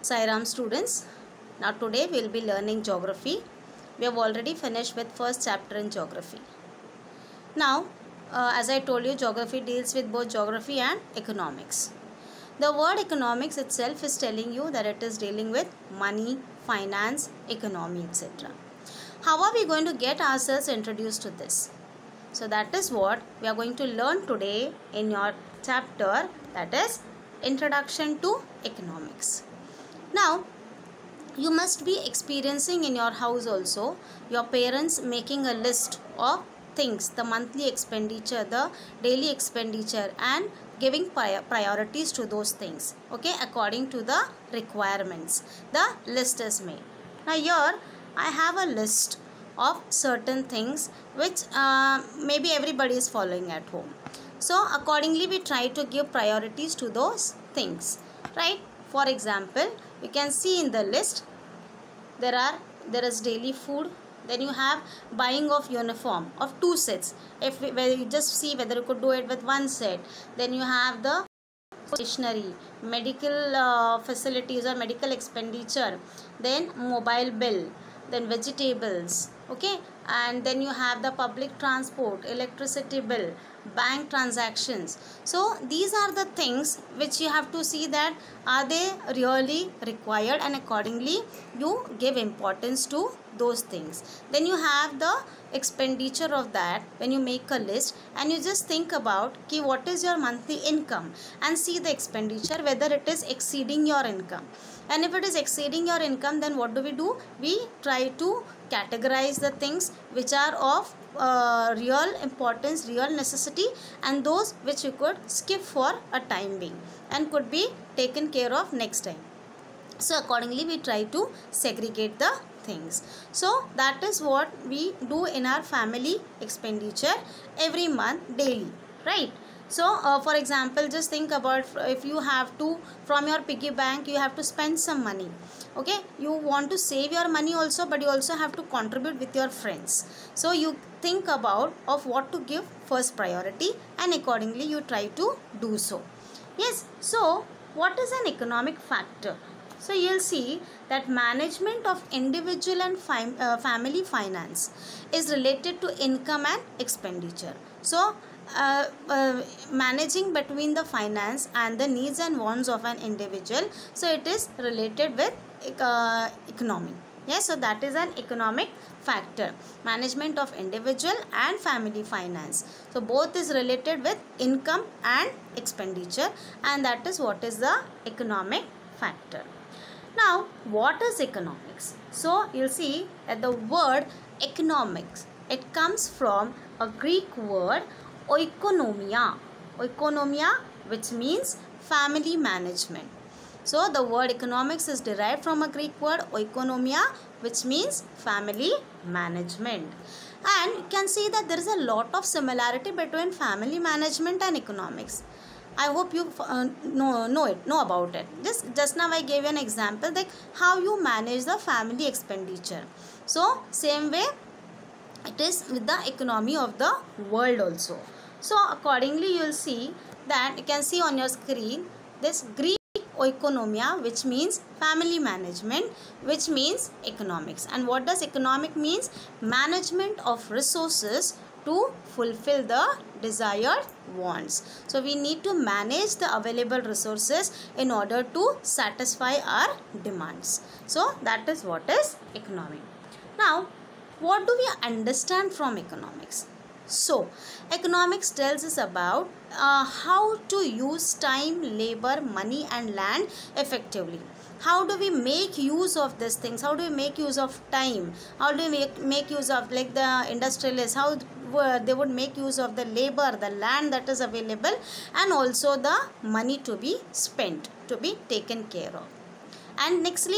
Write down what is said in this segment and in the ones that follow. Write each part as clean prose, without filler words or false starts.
Sai Ram students, now today we will be learning geography. We have already finished with first chapter in geography. Now, as I told you, geography deals with both geography and economics. The word economics itself is telling you that it is dealing with money, finance, economy, etc. How are we going to get ourselves introduced to this? So that is what we are going to learn today in your chapter, that is Introduction to Economics. Now, you must be experiencing in your house also your parents making a list of things, the monthly expenditure, the daily expenditure, and giving priorities to those things, okay, according to the requirements. The list is made. Now here I have a list of certain things which maybe everybody is following at home. So accordingly we try to give priorities to those things, right? For example, you can see in the list there is daily food, then you have buying of uniform of 2 sets, where you just see whether you could do it with 1 set. Then you have the stationery, medical facilities or medical expenditure, then mobile bill, then vegetables, okay, and then you have the public transport, electricity bill, bank transactions. So these are the things which you have to see that are they really required, and accordingly you give importance to those things. Then you have the expenditure of that when you make a list, and you just think about what is your monthly income and see the expenditure whether it is exceeding your income. And if it is exceeding your income, then what do? We try to categorize the things which are of real importance, real necessity, and those which you could skip for a time being and could be taken care of next time. So accordingly we try to segregate the things. So that is what we do in our family expenditure every month daily, right? So for example, just think about if you have to, from your piggy bank you have to spend some money, okay, you want to save your money also, but you also have to contribute with your friends. So you think about of what to give first priority, and accordingly you try to do so. Yes, so what is an economic factor? So you'll see that management of individual and family finance is related to income and expenditure. So managing between the finance and the needs and wants of an individual, so it is related with economy. Yes, so that is an economic factor, management of individual and family finance. So both is related with income and expenditure, and that is what is the economic factor. Now, what is economics? So you'll see that the word economics, it comes from a Greek word oikonomia, which means family management. So the word economics is derived from a Greek word oikonomia, which means family management. And you can see that there is a lot of similarity between family management and economics. I hope you know about it. Just now I gave you an example like how you manage the family expenditure. So same way it is with the economy of the world also. So accordingly you will see that you can see on your screen this Greek oikonomia, which means family management, which means economics. And what does economic means? Management of resources to fulfill the desired wants. So we need to manage the available resources in order to satisfy our demands. So that is what is economic. Now, what do we understand from economics? So economics tells us about how to use time, labor, money and land effectively. How do we make use of these things? How do we make use of time? How do we make use of, like the industrialists, how they would make use of the labor, the land that is available, and also the money to be spent, to be taken care of. And next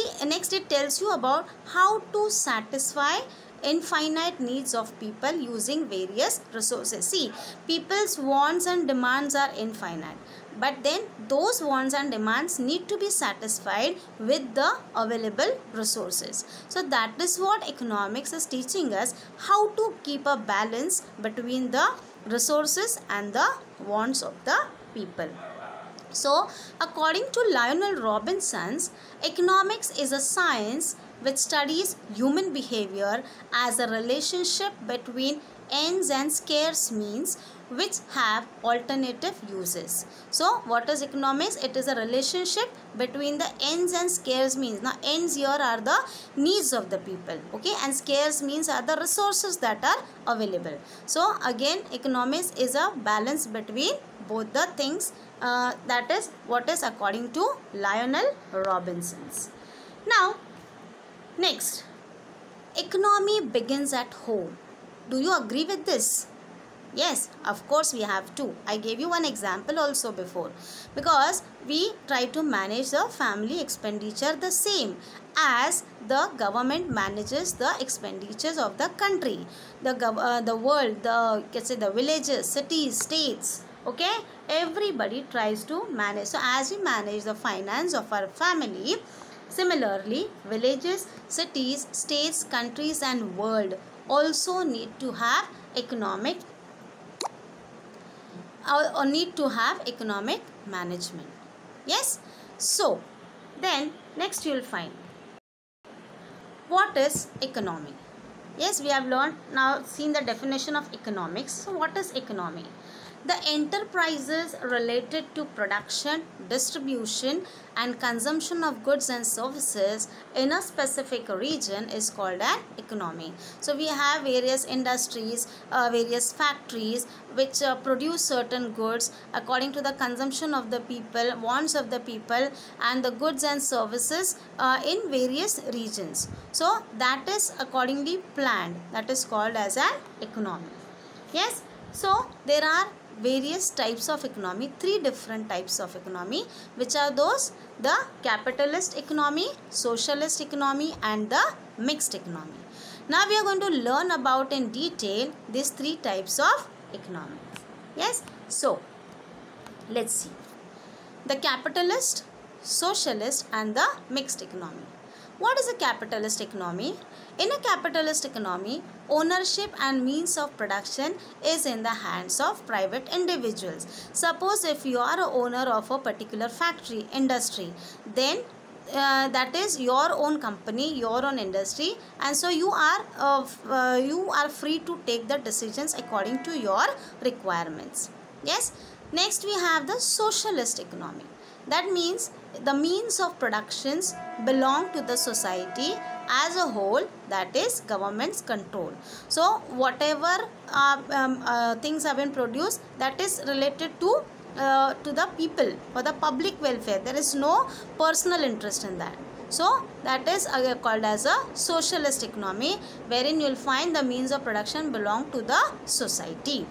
it tells you about how to satisfy infinite needs of people using various resources. See, people's wants and demands are infinite, but then those wants and demands need to be satisfied with the available resources. So that is what economics is teaching us, how to keep a balance between the resources and the wants of the people. So, according to Lionel Robinson's, economics is a science which studies human behavior as a relationship between ends and scarce means which have alternative uses. So, what is economics? It is a relationship between the ends and scarce means. Now, ends here are the needs of the people, okay, and scarce means are the resources that are available. So, again, economics is a balance between both the things. That is what is according to Lionel Robinson's. Now, next, economy begins at home. Do you agree with this? Yes, of course we have to. I gave you one example also before, because we try to manage the family expenditure the same as the government manages the expenditures of the country, the world, the villages, cities, states. Okay, everybody tries to manage. So as we manage the finance of our family, similarly villages, cities, states, countries and world also need to have economic management. Yes. So then next you will find what is economy. Yes, we have learned now, seen the definition of economics. So what is economy? The enterprises related to production, distribution and consumption of goods and services in a specific region is called an economy. So we have various industries, various factories which produce certain goods according to the consumption of the people, wants of the people and the goods and services in various regions. So that is accordingly planned. That is called as an economy. Yes. So there are various types of economy, 3 different types of economy, which are those: the capitalist economy, socialist economy and the mixed economy. Now we are going to learn about in detail these 3 types of economy. Yes, so let's see the capitalist, socialist and the mixed economy. What is a capitalist economy? In a capitalist economy, ownership and means of production is in the hands of private individuals. Suppose if you are a owner of a particular factory, industry, then that is your own company, your own industry, and so you are free to take the decisions according to your requirements. Yes. Next we have the socialist economy. That means the means of productions belong to the society as a whole, that is government's control. So whatever things have been produced, that is related to the people, for the public welfare. There is no personal interest in that. So that is called as a socialist economy, wherein you will find the means of production belong to the society.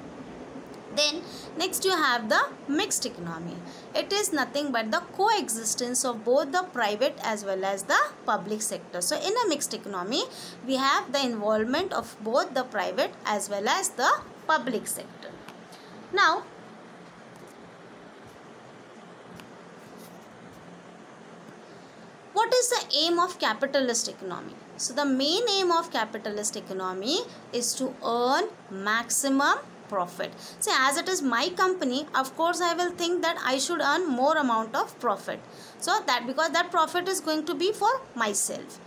Then next you have the mixed economy. It is nothing but the coexistence of both the private as well as the public sector. So in a mixed economy, we have the involvement of both the private as well as the public sector. Now, what is the aim of capitalist economy? So the main aim of capitalist economy is to earn maximum profit. See, as it is my company, of course I will think that I should earn more amount of profit. So that, because that profit is going to be for myself.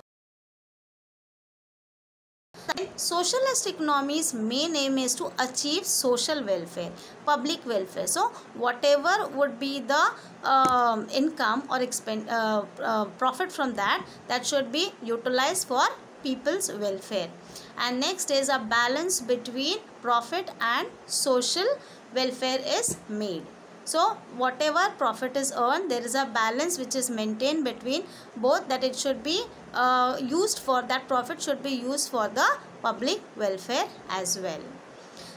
Socialist economy's main aim is to achieve social welfare, public welfare. So whatever would be the income or profit from that should be utilized for people's welfare. And next is a balance between profit and social welfare is made. So whatever profit is earned, there is a balance which is maintained between both, that it should be used for, that profit should be used for the public welfare as well.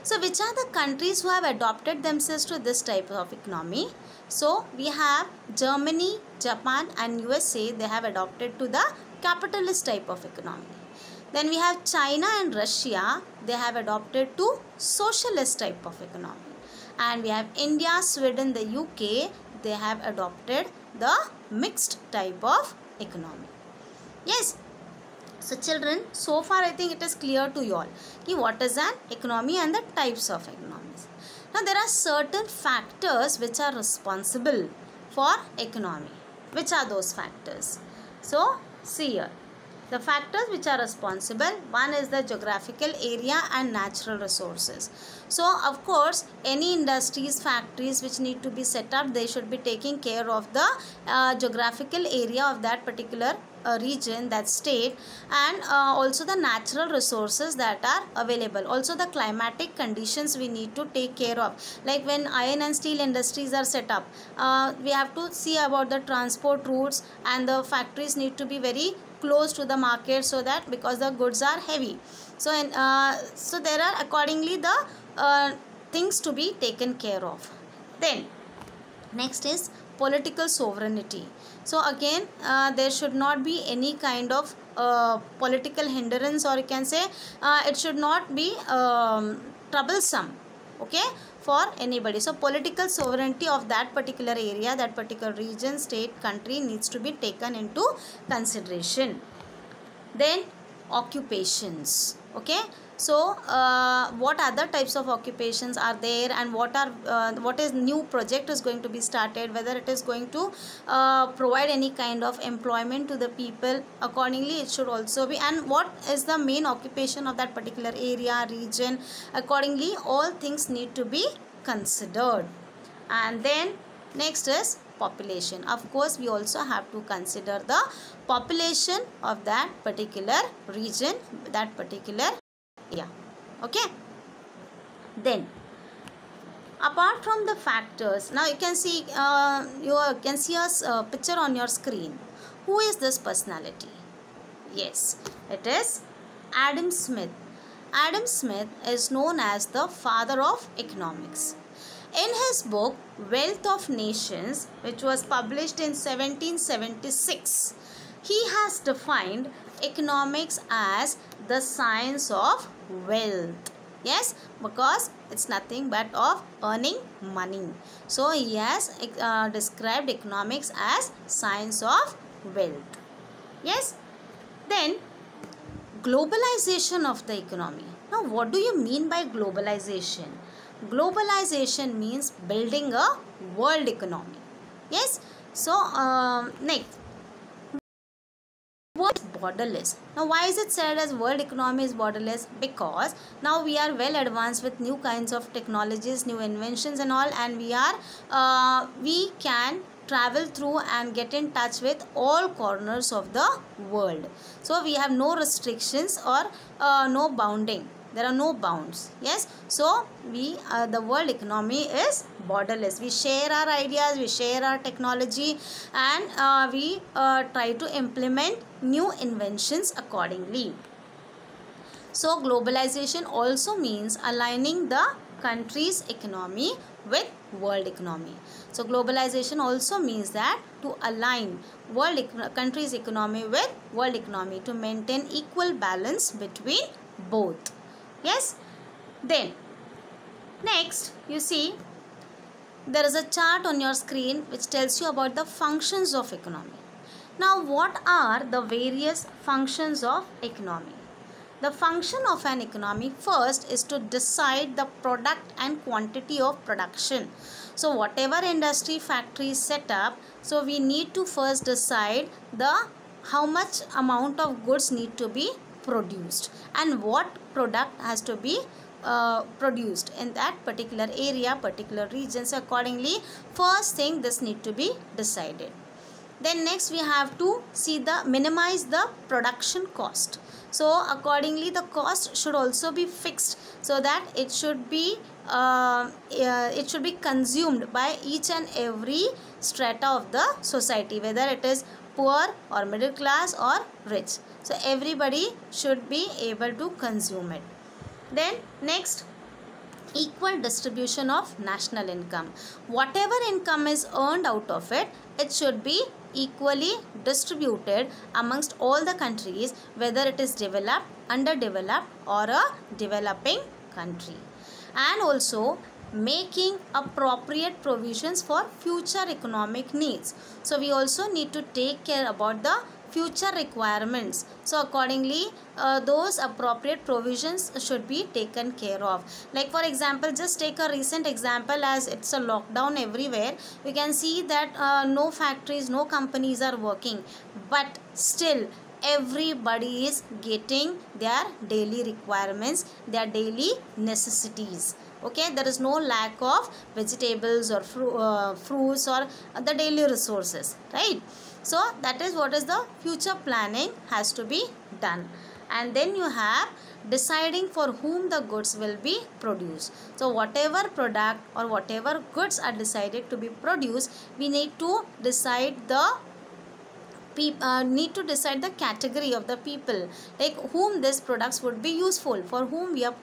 So which are the countries who have adopted themselves to this type of economy? So we have Germany, Japan and USA. They have adopted to the capitalist type of economy. Then we have China and Russia. They have adopted to socialist type of economy. And we have India, Sweden, the UK. They have adopted the mixed type of economy. Yes. So children, so far I think it is clear to you all what is an economy and the types of economies. Now there are certain factors which are responsible for economy. Which are those factors? So see here. The factors which are responsible, one is the geographical area and natural resources. So of course any industries, factories which need to be set up, they should be taking care of the geographical area of that particular region, that state, and also the natural resources that are available. Also the climatic conditions we need to take care of. Like when iron and steel industries are set up, we have to see about the transport routes, and the factories need to be very close to the market, so that because the goods are heavy. So so there are accordingly the things to be taken care of. Then next is political sovereignty. So again there should not be any kind of political hindrance, or you can say it should not be troublesome, okay, for anybody. So political sovereignty of that particular area, that particular region, state, country needs to be taken into consideration. Then occupations, okay. So what other types of occupations are there, and what is new project is going to be started, whether it is going to provide any kind of employment to the people, accordingly it should also be, and what is the main occupation of that particular area, region, accordingly all things need to be considered. And then next is population. Of course we also have to consider the population of that particular region, that particular area, okay. Then apart from the factors, now you can see a picture on your screen. Who is this personality? Yes, it is Adam Smith. Adam Smith is known as the father of economics. In his book Wealth of Nations, which was published in 1776, he has defined economics as the science of wealth. Yes, because it's nothing but of earning money. So he has described economics as science of wealth. Yes. Then globalization of the economy. Now what do you mean by globalization? Globalization means building a world economy. Yes. So next, what is borderless? Now why is it said as world economy is borderless? Because now we are well advanced with new kinds of technologies, new inventions and all, and we can travel through and get in touch with all corners of the world. So we have no restrictions or no bounding. There are no bounds. Yes. So the world economy is borderless. We share our ideas, we share our technology, and we try to implement new inventions accordingly. So globalization also means aligning the country's economy with world economy. So globalization also means that to align country's economy with world economy, to maintain equal balance between both. Yes. Then next, you see there is a chart on your screen which tells you about the functions of economy. Now what are the various functions of economy? The function of an economy first is to decide the product and quantity of production. So whatever industry, factory is set up, so we need to first decide how much amount of goods need to be produced and what product has to be produced in that particular area, particular region. So accordingly, first thing this need to be decided. Then next we have to minimize the production cost. So accordingly the cost should also be fixed, so that it should be consumed by each and every strata of the society, whether it is poor or middle class or rich. So everybody should be able to consume it. Then next, equal distribution of national income. Whatever income is earned out of it, it should be equally distributed amongst all the countries, whether it is developed, underdeveloped or a developing country. And also making appropriate provisions for future economic needs. So we also need to take care about the future requirements. So accordingly, those appropriate provisions should be taken care of. Like for example, just take a recent example, as it's a lockdown everywhere. You can see that no factories, no companies are working, but still everybody is getting their daily requirements, their daily necessities. Okay, there is no lack of vegetables or fruits or the daily resources, right? So that is what is the future planning has to be done. And then you have deciding for whom the goods will be produced. So whatever product or whatever goods are decided to be produced, we need to decide the category of the people, like whom these products would be useful, for whom we are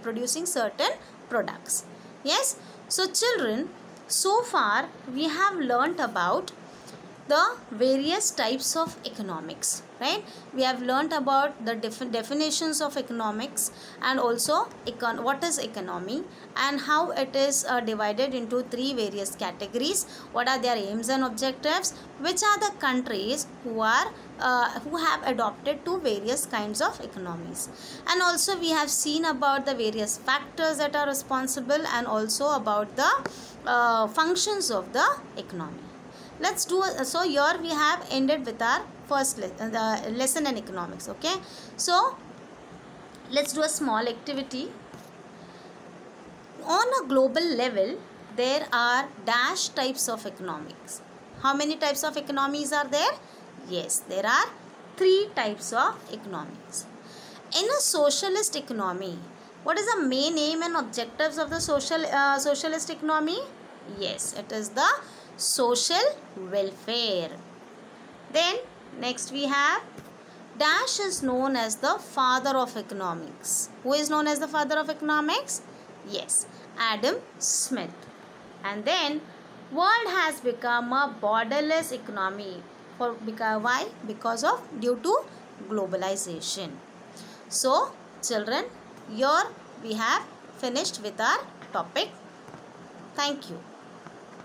producing certain products. Yes, so children, so far we have learnt about the various types of economics, right? We have learnt about the different definitions of economics, and also what is economy and how it is divided into three various categories, what are their aims and objectives, which are the countries who have adopted to various kinds of economies, and also we have seen about the various factors that are responsible, and also about the functions of the economy. Let's do so here we have ended with our first lesson in economics. Okay, so let's do a small activity. On a global level, there are dash types of economics. How many types of economies are there? Yes, there are 3 types of economics. In a socialist economy, what is the main aim and objectives of the socialist economy? Yes, it is the social welfare. Then next we have dash is known as the father of economics. Who is known as the father of economics? Yes, Adam Smith. And then world has become a borderless economy. Why? Because of due to globalization. So children, here we have finished with our topic. Thank you.